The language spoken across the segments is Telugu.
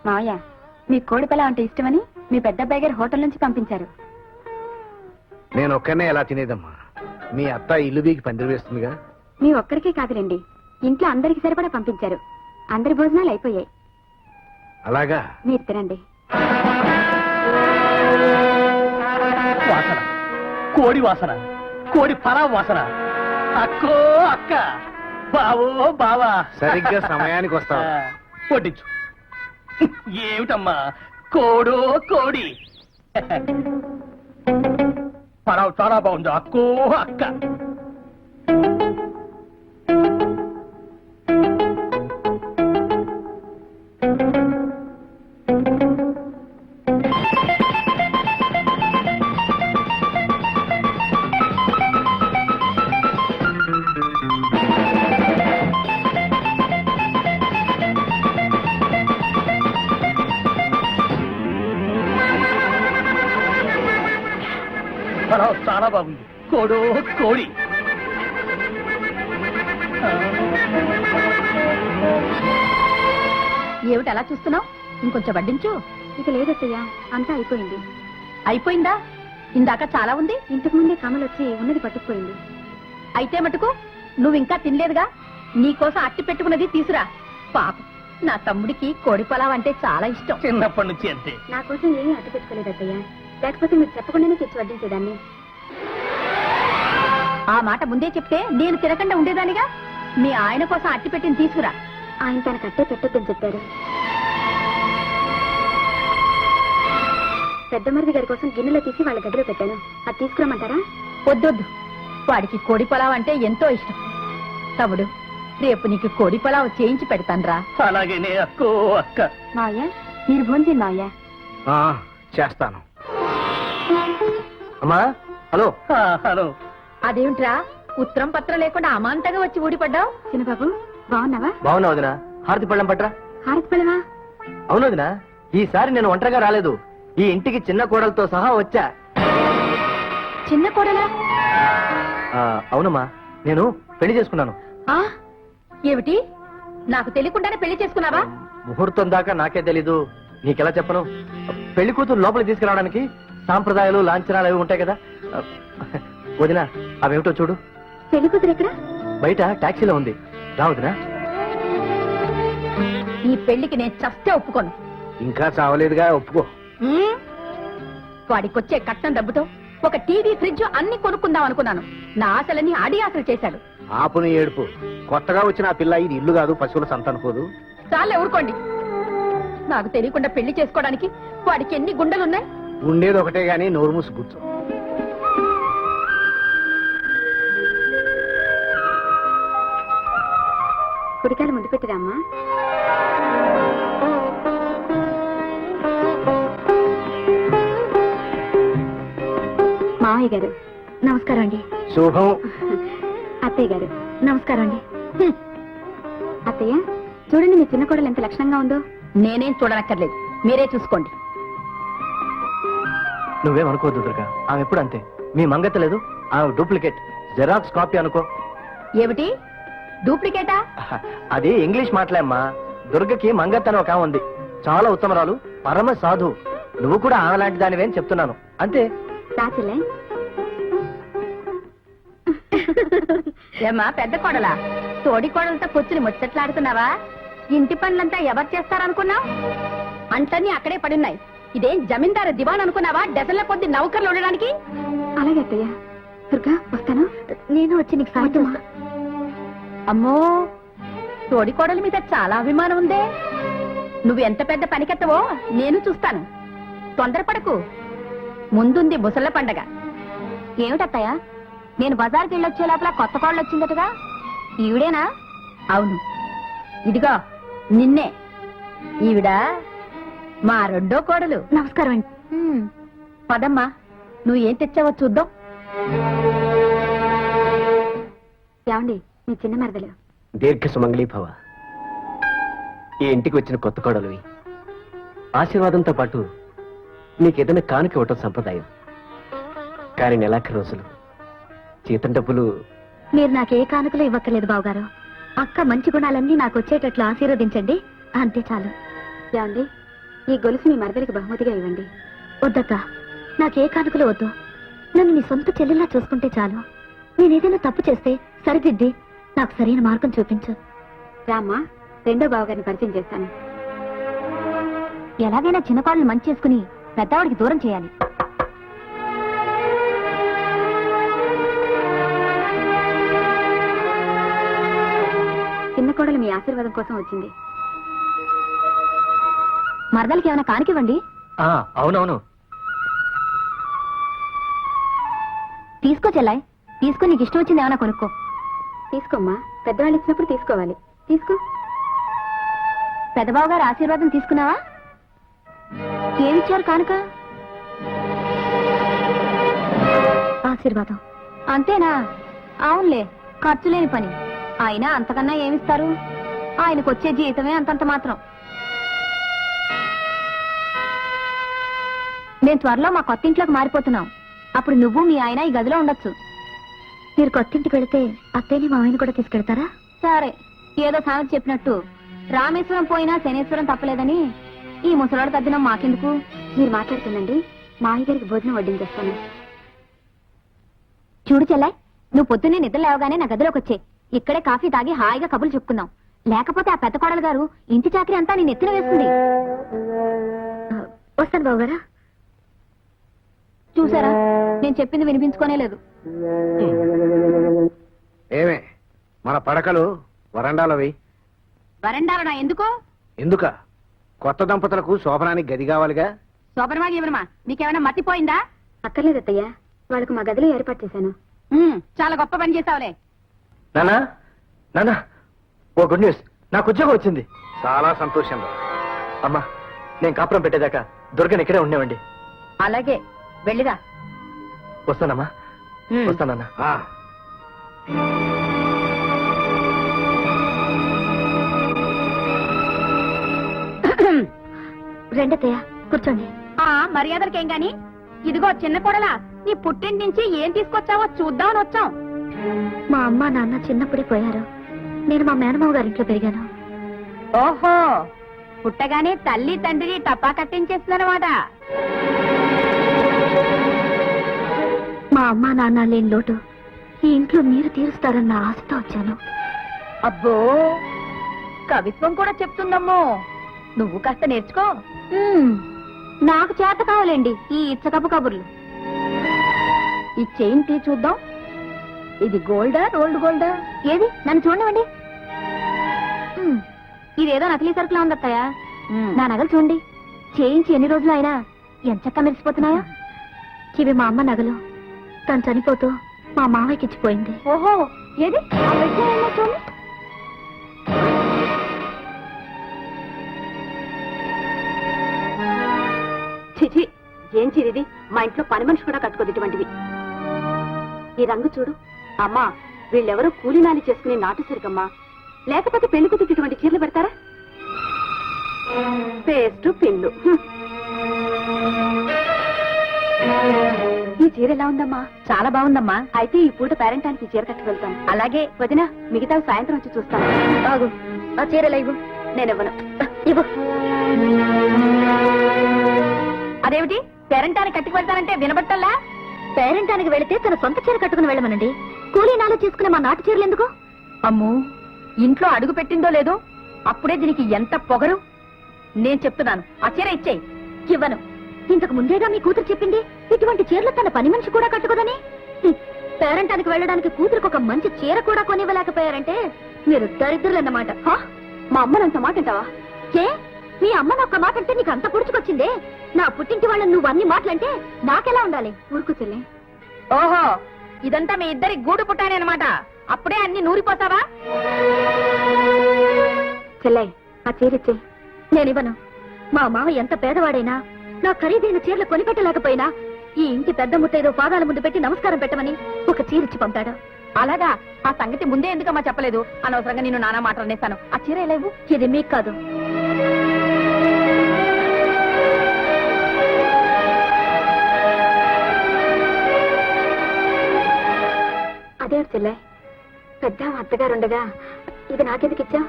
మావయ్య మీ కోడి పిల్ల అంటే ఇష్టమని మీ పెద్దబ్బాయి గారు హోటల్ నుంచి పంపించారు. నేను ఒక్కనే ఎలా తినేదమ్మా? మీ అత్త ఇల్లు బీకి పందిరి వేస్తుందిగా. మీ ఒక్కరికే కాదులేండి, ఇంట్లో అందరికి సరిపడా పంపించారు. అందరి భోజనాలు అయిపోయాయి. అలాగా? మీరు తినండి. వాసన, కోడి వాసన, కోడి పరావు వాసన. అక్కో అక్క, బావో బావా, సరిగ్గా సమయానికి వస్తావు. వడ్డించు. ఏమిటమ్మా కోడో కోడి? పరావు చాలా బాగుంది. అక్కో అక్క. పరావు చాలా బాగుంది. కోడో కోడి. ఏమిటి అలా చూస్తున్నావు? ఇంకొంచెం వడ్డించు. ఇక లేదత్తయ్య, అంతా అయిపోయింది. అయిపోయిందా? ఇందాక చాలా ఉంది. ఇంతకు ముందే కమలు వచ్చి ఉన్నది పట్టుకుపోయింది. అయితే మటుకు నువ్వు ఇంకా తినలేదుగా, నీకోసం అట్టి పెట్టుకున్నది తీసురా. పాప, నా తమ్ముడికి కోడి పొలావ్ అంటే చాలా ఇష్టం. చిన్నప్పటి నుంచి అంతే. నా కోసం ఏమీ అట్టి పెట్టుకోలేదు అత్తయ్య, లేకపోతే మీరు చెప్పకుండానే తెచ్చి వడ్డించేదాన్ని. ఆ మాట ముందే చెప్తే నేను తినకుండా ఉండేదానిగా. మీ ఆయన కోసం అట్టి పెట్టిన తీసుకురా. ఆయన తనకు అట్టే పెట్టొద్దని చెప్పారు. పెద్ద మరిది గారి కోసం గిన్నెలో తీసి వాళ్ళ గదిలో పెట్టాను. అది తీసుకురమ్మంటారా? వద్దొద్దు, వాడికి కోడి పొలావ్ అంటే ఎంతో ఇష్టం. తమ్ముడు, రేపు నీకు కోడి పొలావ్ చేయించి పెడతాన్రా. అలాగేనే అక్కో అక్క. మావయ్య, మీరు భోంచేయండి మావయ్య. చేస్తాను. అమ్మా, హలో. హలో. అదేమిట్రా, ఉత్తరం పత్రం లేకుండా అమాంతంగా వచ్చి ఊడిపడ్డావు? చిన్నబాబు, బాగున్నావా? బాగున్నా వదినా. హారతి పళ్ళం పట్రా. హారతి పళ్ళమా? అవును వదినా, ఈసారి నేను ఒంటరిగా రాలేదు. ఈ ఇంటికి చిన్న కోడలతో సహా వచ్చా. చిన్న కోడలా? అవునమ్మా, నేను పెళ్లి చేసుకున్నాను. ఏమిటి, నాకు తెలియకుండానే పెళ్లి చేసుకున్నావా? ముహూర్తం దాకా నాకే తెలీదు, నీకెలా చెప్పను? పెళ్లి కూతురు లోపలికి తీసుకురావడానికి సాంప్రదాయాలు లాంఛనాలు అవి ఉంటాయి కదా. వదినా, అవేమిటో చూడు. పెళ్లి కూతురు ఎక్కడ? బయట టాక్సీలో ఉంది. రా వదినా. ఈ పెళ్లికి నేను చస్తే ఒప్పుకోను. ఇంకా చావలేదుగా, ఒప్పుకో. వాడికొచ్చే కట్నం డబ్బుతో ఒక టీవీ, ఫ్రిడ్జ్ అన్ని కొనుక్కుందాం అనుకున్నాను. నా ఆశలన్నీ అడి ఆశలు చేశాడు. ఆపుని ఏడుపు. కొత్తగా వచ్చిన ఆ పిల్ల ఇది ఇల్లు కాదు, పశువుల సంత అనుకోదు. చాలే ఊరుకోండి. నాకు తెలియకుండా పెళ్లి చేసుకోవడానికి వాడికి ఎన్ని గుండెలున్నాయి? ఉండేది ఒకటే గాని నోరు మూసి కూర్చో. కుడికాయలు ముందు పెట్టిరామ్మా. మావయ్య గారు నమస్కారం అండి. శుభం. అత్తయ్య గారు నమస్కారం అండి. అత్తయ్య, చూడండి మీ చిన్న కోడలు ఎంత లక్షణంగా ఉందో. నేనేం చూడనక్కర్లేదు, మీరే చూసుకోండి. నువ్వేమనుకోవద్దు దుర్గా, ఆమె ఎప్పుడు అంతే. మీ మంగత లేదు, ఆమె డూప్లికేట్, జెరాక్స్ కాపీ అనుకో. ఏమిటి డూప్లికేటా? అది ఇంగ్లీష్ మాటలేమ్మా. దుర్గకి మంగత్ అని ఒక ఆమె ఉంది, చాలా ఉత్తమరాలు, పరమ సాధు. నువ్వు కూడా ఆమె లాంటి దానివేని చెప్తున్నాను, అంతే. రాచిలే ఏమా పెద్ద కోడలా, తోడి కోడలతో కూర్చుని ముచ్చట్లాడుతున్నావా? ఇంటి పనులంతా ఎవరు చేస్తారనుకున్నావు? అంటన్నీ అక్కడే పడున్నాయి. ఇదేం జమీందారు దివాన్ అనుకున్నావా? డజన్ల కొద్ది నౌకర్లు ఉండడానికి. అలాగే అత్తయ్య. దుర్గా, వస్తాను. నేను వచ్చి నీకు సాయం. అమ్మో, తోడి కోడల మీద చాలా అభిమానం ఉందే. నువ్వు ఎంత పెద్ద పనికెత్తవో నేను చూస్తాను. తొందరపడకు, ముందుంది ముసళ్ళ పండగ. ఏమిటత్తయ్య, నేను బజార్కి వెళ్ళొచ్చే లోపల కొత్త కోడలు వచ్చిందటగా? ఈవిడేనా? అవును, ఇదిగో నిన్నే. ఈవిడ మా రెండో కోడలు. నమస్కారం అండి. పదమ్మా, నువ్వు ఏం తెచ్చావో చూద్దాం. ఏమండి, మీ చిన్న మరదలు. దీర్ఘ సుమంగళీ భవ. ఈ ఇంటికి వచ్చిన కొత్త కోడలువి. ఆశీర్వాదంతో పాటు నీకేదైనా కానుక ఇవ్వటం సంప్రదాయం. కానీ నెలాఖరు రోజులు జీతం డబ్బులు. మీరు నాకే కానుకలు ఇవ్వక్కర్లేదు బావగారు. అక్క మంచి గుణాలన్నీ నాకు వచ్చేటట్లు ఆశీర్వదించండి, అంతే చాలు. ఏమండి, ఈ గొలుసు మీ మరదలికి బహుమతిగా ఇవ్వండి. వద్దక్క, నాకే కానుకలు వద్దు. నన్ను నీ సొంత చెల్లెల్లా చూసుకుంటే చాలు. నేనేదైనా తప్పు చేస్తే సరిదిద్ది నాకు సరైన మార్గం చూపించు. రామ్మా, రెండో బావగారిని పరిచయం చేస్తాను. ఎలాగైనా చిన్నపాళ్ళని మంచి చేసుకుని పెద్దవాడికి దూరం చేయాలి. చిన్న కోడలు మీ ఆశీర్వాదం కోసం వచ్చింది. మరదలకి ఏమైనా కానికివ్వండి. అవునవును. తీసుకో చెల్లాయ్, తీసుకుని నీకు ఇష్టం వచ్చింది ఏమైనా కొనుక్కో. తీసుకోమ్మా, పెద్దవాళ్ళు ఇచ్చినప్పుడు తీసుకోవాలి. తీసుకో. పెద్దబాబు గారు ఆశీర్వాదం తీసుకున్నావా? ఏమిచ్చారు కానుక? ఆశీర్వాదం అంతేనా? అవునులే, ఖర్చు లేని పని. అయినా అంతకన్నా ఏమిస్తారు? ఆయనకు వచ్చే జీతమే అంతంత మాత్రం. నేను త్వరలో మా కొత్త ఇంట్లోకి మారిపోతున్నాం. అప్పుడు నువ్వు మీ ఆయన ఈ గదిలో ఉండొచ్చు. మీరు కొత్తింటికి వెళితే అత్తయ్యని మా ఆయన కూడా తీసుకెళ్తారా? సరే, ఏదో సామెత చెప్పినట్టు రామేశ్వరం పోయినా శనేశ్వరం తప్పలేదని ఈ ముసలాడు తద్దినం మాకెందుకు? మీరు మాట్లాడుతుందండి, మా అయ్యగారికి భోజనం వడ్డించేస్తాను. చూడు చెల్లాయ్, నువ్వు పొద్దున్నే నిద్ర లేవగానే నా గదిలోకి వచ్చే. ఇక్కడే కాఫీ తాగి హాయిగా కబుర్లు చెప్పుకుందాం. లేకపోతే ఆ పెద్ద కోడలు గారు ఇంటి చాకరీ అంతా నేను ఎత్తిన వేస్తుంది. వస్తాను బాబు గారా. చూసారా, నేను చెప్పింది వినిపించుకోనే లేదు. ఏమే, మన పడకలు వరండాలవి. వరండాలో నా ఎందుకు? ఎందుక? కొత్త దంపతులకు శోభనానికి గది కావాలిగా. శోభనమాగి ఎవరమా? మీకేమైనా మర్చిపోయిందా? అక్కర్లేదు అత్తయ్య, వాళ్ళకు మా గదిలో ఏర్పాటు చేశాను. చాలా గొప్ప పని చేసావులే. నానా నానా, ఓ గుడ్ న్యూస్, నాకు ఉద్యోగం వచ్చింది. చాలా సంతోషం. అమ్మా, నేను కాపురం పెట్టేదాకా దుర్గని ఇక్కడే ఉండేవండి. అలాగే, వెళ్ళిరా. వస్తానమ్మా, వస్తానన్నా. రెండత్తయ్య, కూర్చోండి. మర్యాదలకేం గాని, ఇదిగో చిన్న కోడలా, నీ పుట్టింటి నుంచి ఏం తీసుకొచ్చావో చూద్దామని వచ్చాం. మా అమ్మ నాన్న చిన్నప్పుడే పోయారు. నేను మా మేనమావ గారింట్లో పెరిగాను. ఓహో, పుట్టగానే తల్లి తండ్రిని టపా కట్టించేస్తున్నారన్నమాట. మా అమ్మ నాన్న లేని లోటు ఈ ఇంట్లో మీరు తీరుస్తారన్న ఆశతో వచ్చాను. అబ్బో, కవిత్వం కూడా చెప్తుందమ్మో. నువ్వు కాస్త నేర్చుకో. నాకు చేత కావాలండి ఈ ఇచ్చకపు కబుర్లు. ఈ చైన్ తీ చూద్దాం. ఇది గోల్డా, రోల్డ్ గోల్డా? ఏది, నన్ను చూడండి. ఇదేదో నకిలీ సరుకులా ఉంది అత్తయ్య. నా నగలు చూడండి, చేయించి ఎన్ని రోజులు అయినా ఎంచక్క మెరిసిపోతున్నాయా? ఇవి మా అమ్మ నగలు. తను చనిపోతూ మా మావయ్యకి ఇచ్చిపోయింది. ఓహో, ఏది ఆ పెద్ద ఏమో చూడండి. చిచి, ఏం చిరిది? మా ఇంట్లో పని మనిషి కూడా కట్టుకోదు ఇటువంటివి. ఈ రంగు చూడు. అమ్మా, వీళ్ళెవరో కూలీనాలి చేసుకునే నాటు సరికమ్మా. లేకపోతే పెళ్లి కూతురికి ఇటువంటి చీరలు పెడతారా? పేస్టు పిల్లు. ఈ చీర ఎలా ఉందమ్మా? చాలా బాగుందమ్మా. అయితే ఈ పూట పేరెంటానికి చీర కట్టుకు వెళ్తాను. అలాగే వదినా, మిగతా సాయంత్రం వచ్చి చూస్తాను. బాగు, ఆ చీరలా ఇవ్వు. నేనివ్వను. ఇవ్వు. అదేమిటి, పేరెంటానికి కట్టుకు వెళ్తానంటే వినబట్టల్లా? పేరెంటానికి వెళితే తన సొంత చీర కట్టుకుని వెళ్ళమనండి. కూలీనాలు చేసుకునే మా నాటు చీరలు ఎందుకు? అమ్మో, ఇంట్లో అడుగు పెట్టిందో లేదో అప్పుడే దీనికి ఎంత పొగరు. నేను చెప్తున్నాను, ఆ చీర ఇచ్చేయి. ఇవ్వను. ఇంతకు ముందేగా మీ కూతురు చెప్పింది ఇటువంటి చీరలు తన పని మనిషి కూడా కట్టుకోదని. పేరెంటానికి వెళ్ళడానికి కూతురికి ఒక మంచి చీర కూడా కొనివ్వలేకపోయారంటే మీరు దరిద్రులన్నమాట. మా అమ్మనంత మాట అంటావా? ఏ, మీ అమ్మను ఒక్క మాట అంటే నీకు అంత పుడుచుకొచ్చిందే? నా పుట్టింటి వాళ్ళని నువ్వు అన్ని మాటలంటే నాకెలా ఉండాలి? ఊరుకు చెల్లి. ఓహో, ఇదంతా మీ ఇద్దరి గూడు పుట్టానే అనమాట. అప్పుడే అన్ని నూరిపోతావా? చెల్లై, ఆ చీరిచ్చే. నేనివ్వను. మా మావ ఎంత పేదవాడైనా నా ఖరీదైన చీరలు కొనిపెట్టలేకపోయినా ఈ ఇంటి పెద్ద ముత్తైదో పాదాల ముందు పెట్టి నమస్కారం పెట్టమని ఒక చీరిచ్చి పంపాడు. అలాగా? ఆ సంగతి ముందే ఎందుకమ్మా చెప్పలేదు? అనవసరంగా నేను నానా మాట అనేస్తాను. ఆ చీర ఎలా ఇవ్వు. ఇది మీకు కాదు. అదే చెల్లె, పెద్ద అత్తగారుండగా ఇది నాకెందుకు ఇచ్చా?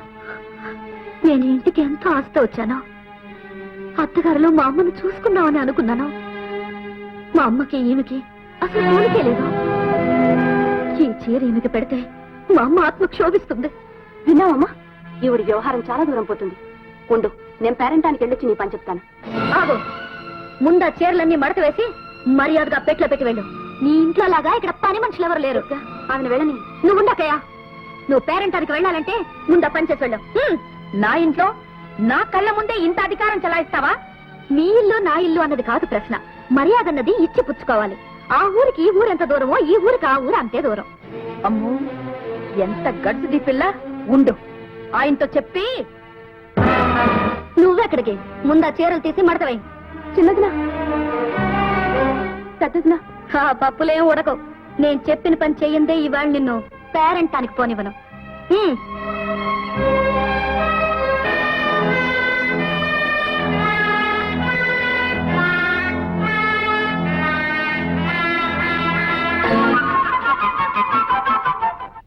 నేను ఇంటికి ఎంతో ఆశతో వచ్చాను. అత్తగారిలో మా అమ్మను చూసుకున్నామని అనుకున్నాను. మా అమ్మకి ఈమెకి అసలు పోలికే లేదు. ఈ చీర ఈమెకి పెడితే మా అమ్మ ఆత్మ క్షోభిస్తుంది. విన్నావమ్మా, ఈవిడి వ్యవహారం చాలా దూరం పోతుంది. ఉండు, నేను పేరెంటానికి వెళ్ళొచ్చి నీ పని చెప్తాను. ఆగు, ముందా చీరలన్నీ మడత వేసి మర్యాదగా పెట్లో పెట్టి వెళ్ళు. నీ ఇంట్లో లాగా ఇక్కడ పని మనుషులు ఎవరు లేరు. ఆమెను వెళ్ళని. నువ్వు ఉండకయ్యా. నువ్వు పేరెంటానికి వెళ్ళాలంటే ముందా పని చేసి వెళ్ళు. నా ఇంట్లో నా కళ్ళ ముందే ఇంత అధికారం చలాయిస్తావా? నీ ఇల్లు నా ఇల్లు అన్నది కాదు ప్రశ్న. మర్యాద అన్నది ఇచ్చి పుచ్చుకోవాలి. ఆ ఊరికి ఈ ఊరు ఎంత దూరమో ఈ ఊరికి ఆ ఊరు అంతే దూరం. అమ్మో, ఎంత గడుసుది పిల్ల. ఉండు, ఆయనతో చెప్పి. నువ్వెక్కడికి? ముందా చీరలు తీసి మడతవై. చిన్నదినా పెద్దదినా ఆ పప్పులేం ఉడకవు. నేను చెప్పిన పని చెయ్యిందే ఇవాళ నిన్ను పేరెంటానికి పోనివ్వను.